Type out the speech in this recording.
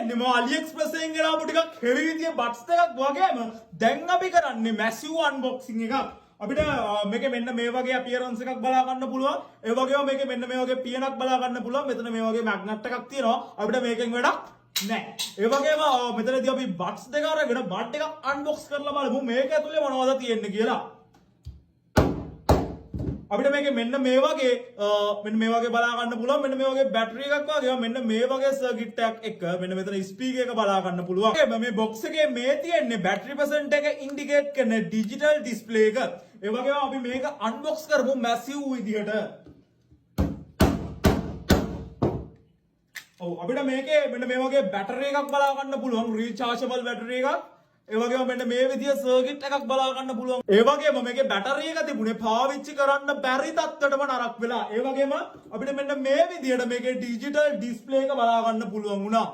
තියෙන්නේ මම AliExpress එකෙන් ගෙනාපු ටිකක් හෙවි විදිය බට්ස් එකක් වගේම දැන් අපි කරන්නේ මැසිව් අන්බොක්සිං එකක්. අපිට මේකේ මෙන්න මේ වගේ අපියරන්ස් එකක් බලා ගන්න පුළුවන්. ඒ වගේම මේකේ මෙන්න මේ වගේ පියනක් බලා ගන්න පුළුවන්. මෙතන මේ වගේ මැග්නට් එකක් තියෙනවා. අපිට මේකෙන් වැඩක් නැහැ. ඒ වගේම මෙතනදී අපි බට්ස් දෙක අරගෙන බට් එකක් අන්බොක්ස් කරලා බලමු මේක ඇතුලේ මොනවද තියෙන්නේ කියලා. අපිට මේකේ මෙන්න මේ වගේ බලා ගන්න පුළුවන්. මෙන්න මේ වගේ බැටරි එකක් වගේම මෙන්න මේ වගේ සර්කිට් එකක් එක්ක මෙන්න මෙතන ස්පීකර් එක බලා ගන්න පුළුවන්. මේ බොක්ස් එකේ මේ තියෙන්නේ බැටරි පර්සන්ට් එක ඉන්ඩිකේට් කරන ඩිජිටල් ඩිස්ප්ලේ එක. ඒ වගේම අපි මේක අන්බොක්ස් කරමු මැසිව් විදියට. ඔව් අපිට මේකේ මෙන්න මේ වගේ බැටරි එකක් බලා ගන්න පුළුවන් රීචාර්ජබල් බැටරි එකක්. ඒ වගේම මෙන්න මේ විදිය සර්කිට් එකක් බලා ගන්න පුළුවන්. ඒ වගේම මේකේ බැටරි එක තිබුණේ පාවිච්චි කරන්න බැරි තත්ත්වයටම නරක වෙලා. ඒ වගේම අපිට මෙන්න මේ විදියට මේකේ ඩිජිටල් ඩිස්ප්ලේ එක බලා ගන්න පුළුවන් වුණා.